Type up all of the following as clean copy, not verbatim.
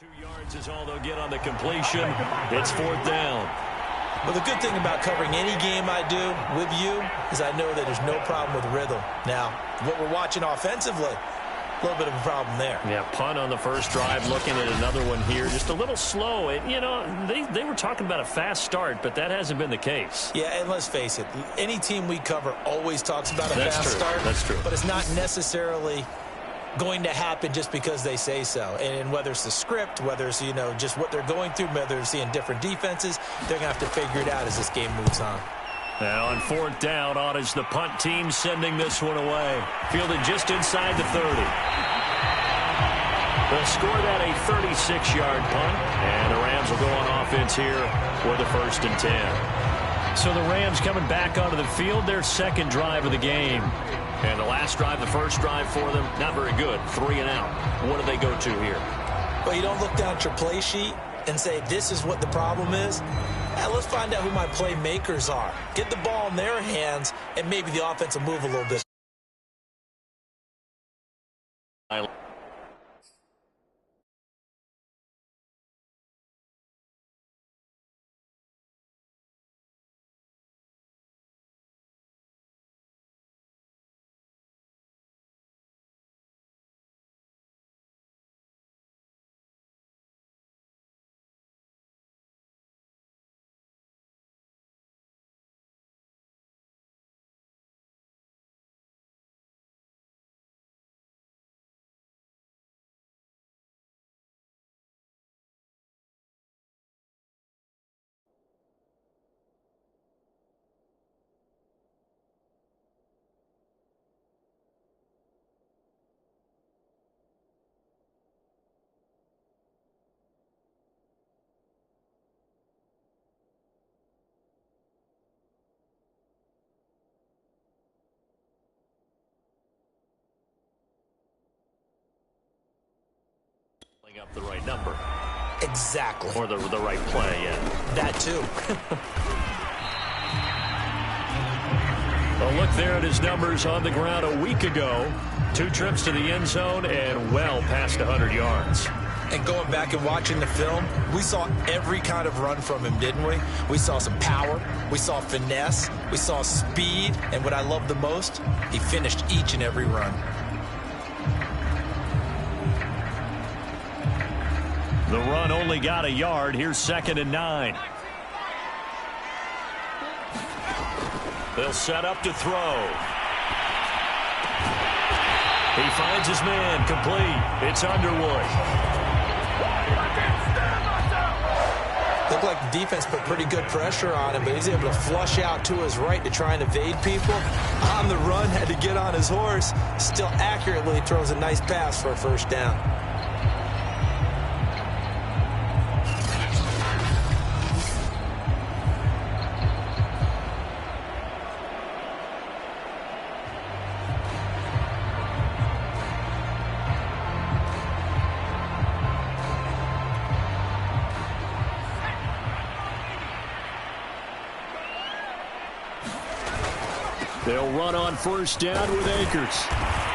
2 yards is all they'll get on the completion. It's 4th down. Well, the good thing about covering any game I do with you is I know that there's no problem with rhythm. Now, what we're watching offensively, a little bit of a problem there. Yeah, punt on the first drive, looking at another one here. Just a little slow. And, you know, they were talking about a fast start, but that hasn't been the case. Yeah, and let's face it, any team we cover always talks about a fast start. That's true. But it's not necessarily going to happen just because they say so. And whether it's the script, whether it's, you know, just what they're going through, whether it's seeing different defenses, they're going to have to figure it out as this game moves on. Now on 4th down, on is the punt team sending this one away. Fielded just inside the 30. They'll score that a 36-yard punt, and the Rams will go on offense here with a 1st and 10. So the Rams coming back onto the field, their second drive of the game. And the last drive, the first drive for them, not very good. 3 and out. What do they go to here? Well, you don't look down at your play sheet and say, this is what the problem is. Now, let's find out who my playmakers are. Get the ball in their hands, and maybe the offense will move a little bit. Up the right number. Exactly. Or the right play, yeah. That too. Well, look there at his numbers on the ground a week ago. 2 trips to the end zone and well past 100 yards. And going back and watching the film, we saw every kind of run from him, didn't we? We saw some power, we saw finesse, we saw speed, and what I love the most, he finished each and every run. The run only got a yard. Here's 2nd and 9. They'll set up to throw. He finds his man, complete. It's Underwood. Looked like the defense put pretty good pressure on him, but he's able to flush out to his right to try and evade people. On the run, had to get on his horse. Still accurately throws a nice pass for a 1st down. They'll run on 1st down with Akers.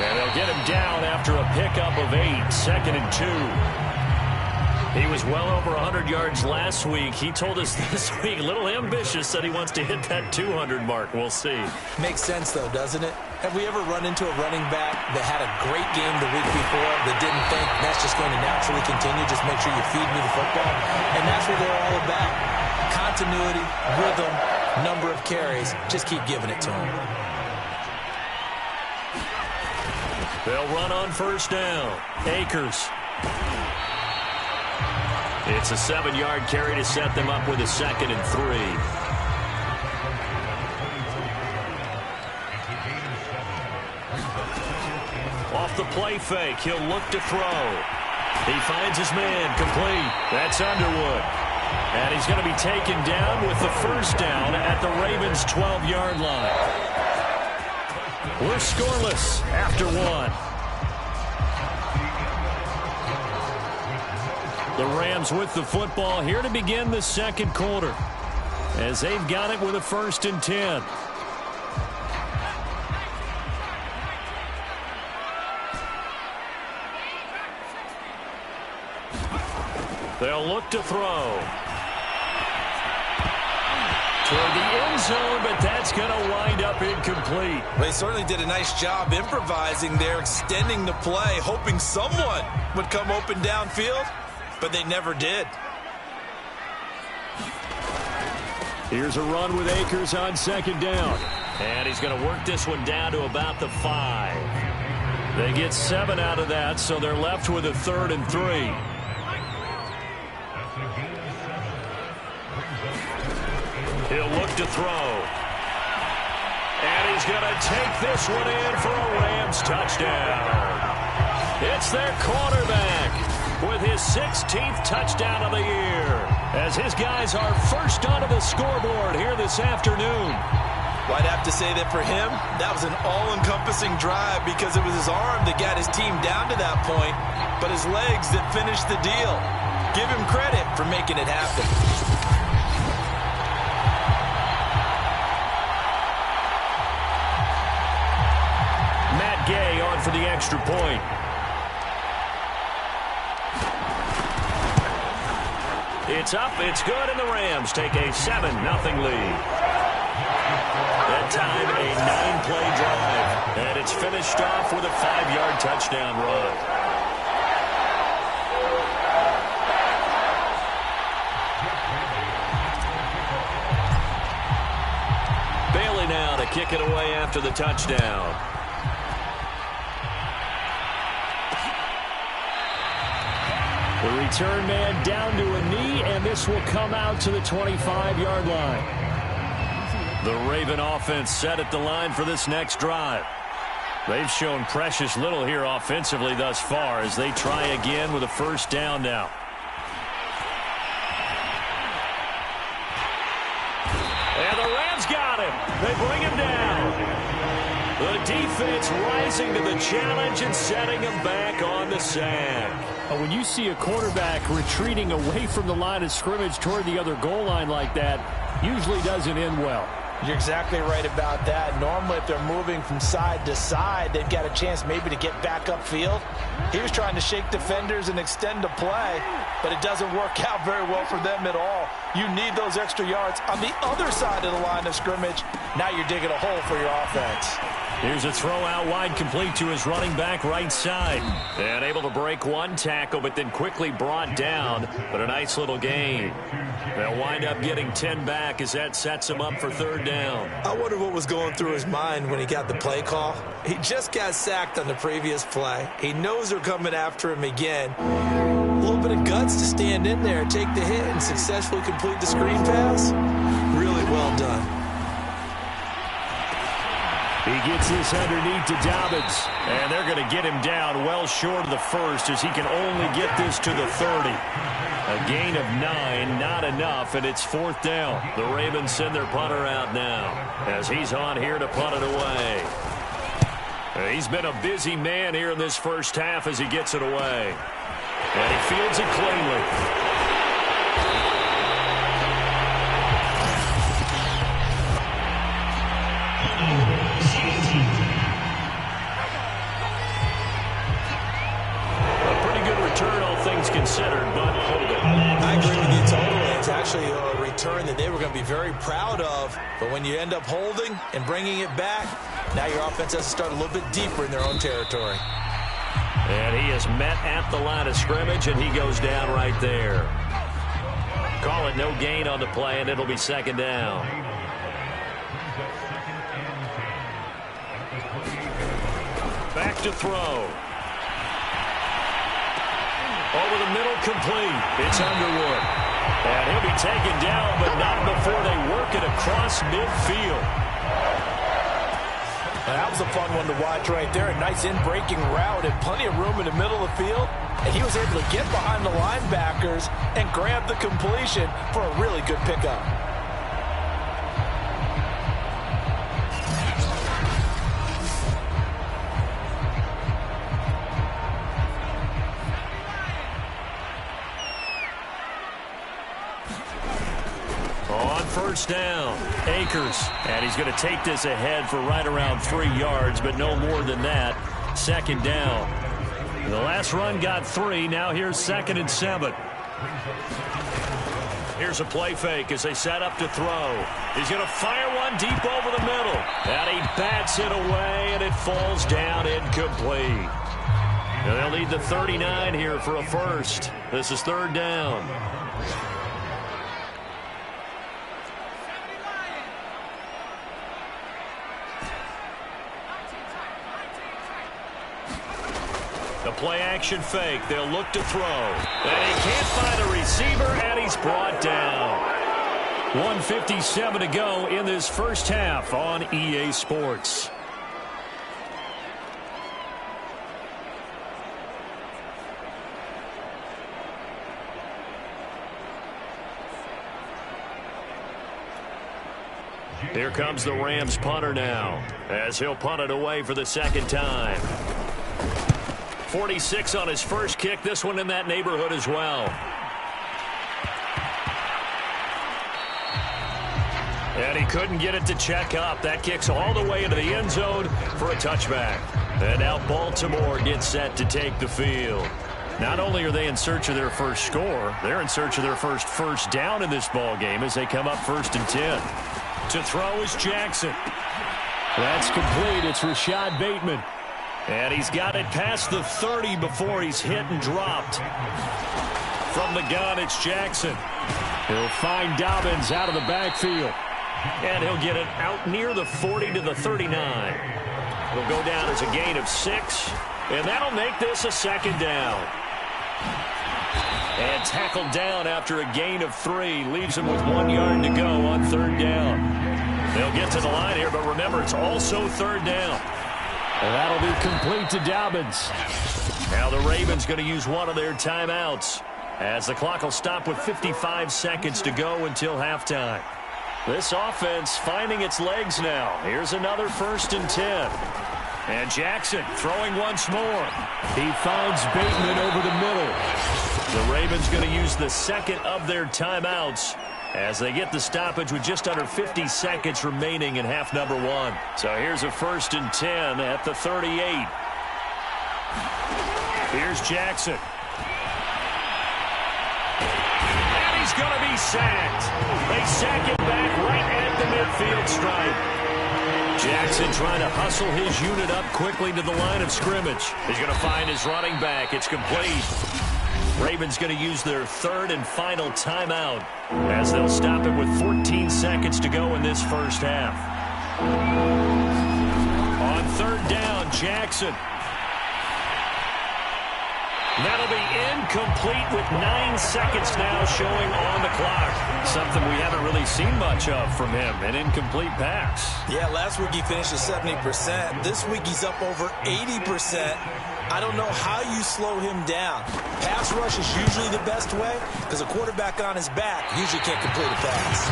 And they'll get him down after a pickup of 8, 2nd and 2. He was well over 100 yards last week. He told us this week, a little ambitious, said he wants to hit that 200 mark. We'll see. Makes sense, though, doesn't it? Have we ever run into a running back that had a great game the week before that didn't think that's just going to naturally continue? Just make sure you feed me the football. And that's what they're all about. Continuity, rhythm, number of carries. Just keep giving it to him. They'll run on 1st down. Akers. It's a 7-yard carry to set them up with a 2nd and 3. Off the play fake, he'll look to throw. He finds his man, complete. That's Underwood. And he's going to be taken down with the 1st down at the Ravens' 12-yard line. We're scoreless after 1. The Rams with the football here to begin the 2nd quarter, as they've got it with a 1st and 10. They'll look to throw. Toward the end zone, but that's going to wind up incomplete. They certainly did a nice job improvising there, extending the play, hoping someone would come open downfield, but they never did. Here's a run with Akers on second down. And he's going to work this one down to about the 5. They get 7 out of that, so they're left with a 3rd and 3. He'll look to throw. And he's going to take this one in for a Rams touchdown. It's their quarterback with his 16th touchdown of the year, as his guys are first onto the scoreboard here this afternoon. Well, I'd have to say that for him, that was an all-encompassing drive because it was his arm that got his team down to that point, but his legs that finished the deal. Give him credit for making it happen. Gay on for the extra point. It's up, it's good, and the Rams take a 7-0 lead. That time, a 9-play drive, and it's finished off with a 5-yard touchdown run. Bailey now to kick it away after the touchdown. The return man down to a knee, and this will come out to the 25-yard line. The Raven offense set at the line for this next drive. They've shown precious little here offensively thus far as they try again with a first down now. And the Rams got him. They bring him down. The defense rising to the challenge and setting him back on the sack. When you see a quarterback retreating away from the line of scrimmage toward the other goal line like that, usually doesn't end well. You're exactly right about that. Normally, if they're moving from side to side, they've got a chance maybe to get back upfield. He was trying to shake defenders and extend the play, but it doesn't work out very well for them at all. You need those extra yards on the other side of the line of scrimmage. Now you're digging a hole for your offense. Here's a throw out wide, complete to his running back right side. And able to break one tackle, but then quickly brought down. But a nice little gain. They'll wind up getting 10 back as that sets him up for third down. I wonder what was going through his mind when he got the play call. He just got sacked on the previous play. He knows they're coming after him again. A little bit of guts to stand in there, take the hit, and successfully complete the screen pass. Really well done. He gets this underneath to Dobbins, and they're going to get him down well short of the first as he can only get this to the 30. A gain of 9, not enough, and it's fourth down. The Ravens send their punter out now as he's on here to punt it away. He's been a busy man here in this first half as he gets it away. And he fields it cleanly. Considered, but holding. I agree with you totally. It's actually a return that they were going to be very proud of, but when you end up holding and bringing it back, now your offense has to start a little bit deeper in their own territory. And he is met at the line of scrimmage, and he goes down right there. Call it no gain on the play, and it'll be second down. Back to throw. Over the middle, complete. It's Underwood. And he'll be taken down, but not before they work it across midfield. That was a fun one to watch right there. A nice in-breaking route and plenty of room in the middle of the field. And he was able to get behind the linebackers and grab the completion for a really good pickup. First down, Akers, and he's going to take this ahead for right around 3 yards, but no more than that. Second down. The last run got 3. Now here's 2nd and 7. Here's a play fake as they set up to throw. He's going to fire one deep over the middle. And he bats it away, and it falls down incomplete. And they'll need the 39 here for a first. This is third down. The play-action fake. They'll look to throw. And he can't find a receiver, and he's brought down. 1:57 to go in this first half on EA Sports. Here comes the Rams punter now, as he'll punt it away for the second time. 46 on his first kick. This one in that neighborhood as well. And he couldn't get it to check up. That kicks all the way into the end zone for a touchback. And now Baltimore gets set to take the field. Not only are they in search of their first score, they're in search of their first down in this ball game as they come up 1st and 10. To throw is Jackson. That's complete. It's Rashad Bateman. And he's got it past the 30 before he's hit and dropped. From the gun, it's Jackson. He'll find Dobbins out of the backfield. And he'll get it out near the 40 to the 39. It'll go down as a gain of 6. And that'll make this a second down. And tackled down after a gain of 3. Leaves him with 1 yard to go on third down. They'll get to the line here, but remember, it's also third down. And that'll be complete to Dobbins. Now the Ravens going to use one of their timeouts, as the clock will stop with 55 seconds to go until halftime. This offense finding its legs now. Here's another 1st and 10. And Jackson throwing once more. He finds Bateman over the middle. The Ravens going to use the second of their timeouts as they get the stoppage with just under 50 seconds remaining in half number 1. So here's a 1st and 10 at the 38. Here's Jackson. And he's going to be sacked. They sack him back right at the midfield stripe. Jackson trying to hustle his unit up quickly to the line of scrimmage. He's going to find his running back. It's complete. Ravens going to use their third and final timeout as they'll stop it with 14 seconds to go in this first half. On third down, Jackson. That'll be incomplete with 9 seconds now showing on the clock. Something we haven't really seen much of from him, an incomplete pass. Yeah, last week he finished at 70%. This week he's up over 80%. I don't know how you slow him down. Pass rush is usually the best way because a quarterback on his back usually can't complete a pass.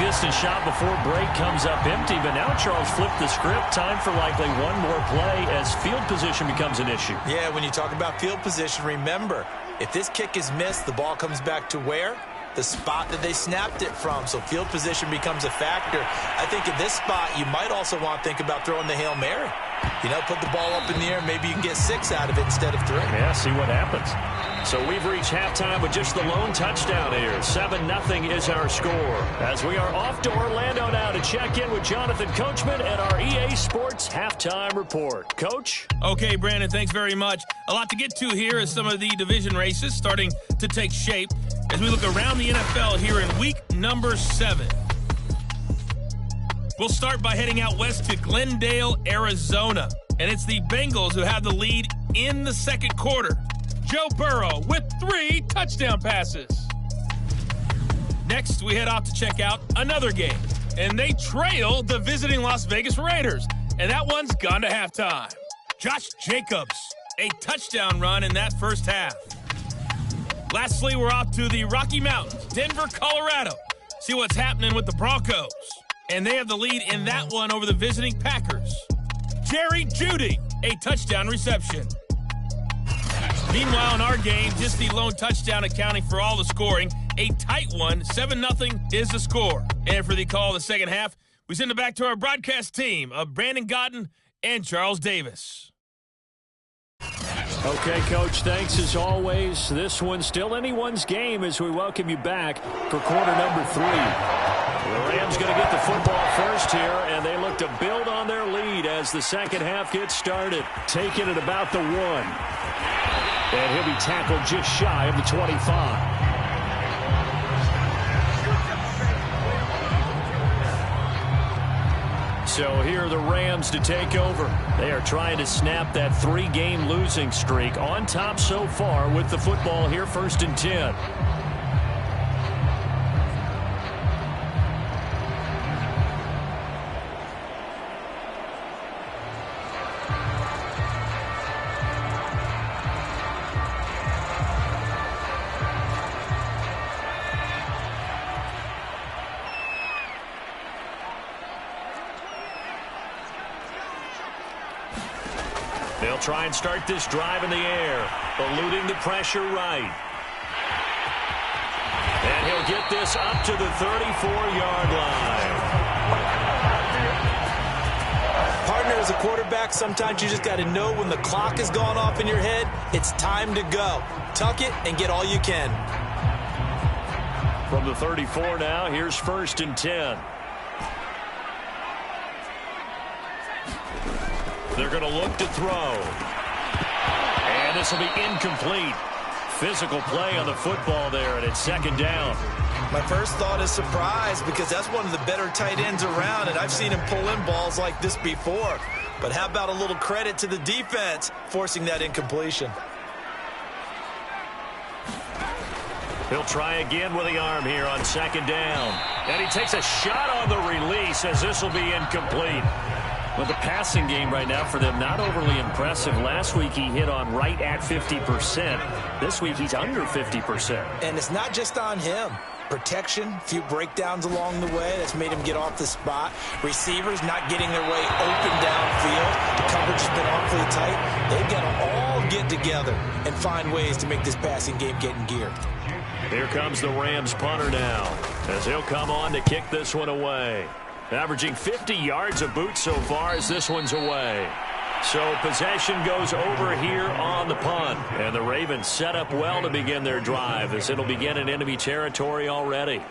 Distance shot before break comes up empty, but now Charles flipped the script. Time for likely one more play as field position becomes an issue. Yeah, when you talk about field position, remember, if this kick is missed, the ball comes back to where? The spot that they snapped it from. So field position becomes a factor. I think at this spot, you might also want to think about throwing the Hail Mary. You know, put the ball up in the air. Maybe you can get 6 out of it instead of 3. Yeah, see what happens. So we've reached halftime with just the lone touchdown here. 7-0 is our score. As we are off to Orlando now to check in with Jonathan Coachman at our EA Sports Halftime Report. Coach? Okay, Brandon, thanks very much. A lot to get to here as some of the division races starting to take shape as we look around the NFL here in week number 7. We'll start by heading out west to Glendale, Arizona. And it's the Bengals who have the lead in the second quarter. Joe Burrow with 3 touchdown passes. Next, we head off to check out another game. And they trail the visiting Las Vegas Raiders. And that one's gone to halftime. Josh Jacobs, a touchdown run in that first half. Lastly, we're off to the Rocky Mountains, Denver, Colorado. See what's happening with the Broncos. And they have the lead in that one over the visiting Packers. Jerry Jeudy, a touchdown reception. Meanwhile, in our game, just the lone touchdown accounting for all the scoring. A tight one, 7-0 is the score. And for the call of the second half, we send it back to our broadcast team of Brandon Gotten and Charles Davis. Okay, Coach, thanks as always. This one's still anyone's game as we welcome you back for quarter number 3. The Rams going to get the football first here, and they look to build on their lead as the second half gets started. Taking it about the 1. And he'll be tackled just shy of the 25. So here are the Rams to take over. They are trying to snap that 3-game losing streak. On top so far with the football here, 1st and 10. They'll try and start this drive in the air, eluding the pressure right. And he'll get this up to the 34-yard line. Partner, as a quarterback, sometimes you just got to know when the clock has gone off in your head, it's time to go. Tuck it and get all you can. From the 34 now, here's 1st and 10. They're going to look to throw. And this will be incomplete. Physical play on the football there, and it's 2nd down. My first thought is surprise because that's one of the better tight ends around, and I've seen him pull in balls like this before. But how about a little credit to the defense forcing that incompletion? He'll try again with the arm here on 2nd down. And he takes a shot on the release as this will be incomplete. Well, the passing game right now for them, not overly impressive. Last week he hit on right at 50%. This week he's under 50%. And it's not just on him. Protection, few breakdowns along the way. That's made him get off the spot. Receivers not getting their way open downfield. The coverage has been awfully tight. They've got to all get together and find ways to make this passing game get in gear. Here comes the Rams punter now as he'll come on to kick this one away. Averaging 50 yards a boot so far as this one's away. So possession goes over here on the punt. And the Ravens set up well to begin their drive as it'll begin in enemy territory already.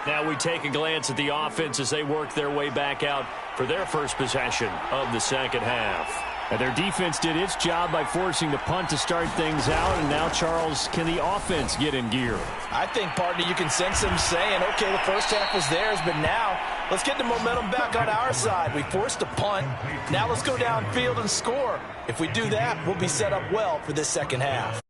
Now we take a glance at the offense as they work their way back out for their first possession of the second half. And their defense did its job by forcing the punt to start things out. And now, Charles, can the offense get in gear? I think, partner, you can sense them saying, okay, the first half was theirs, but now let's get the momentum back on our side. We forced a punt. Now let's go downfield and score. If we do that, we'll be set up well for this second half.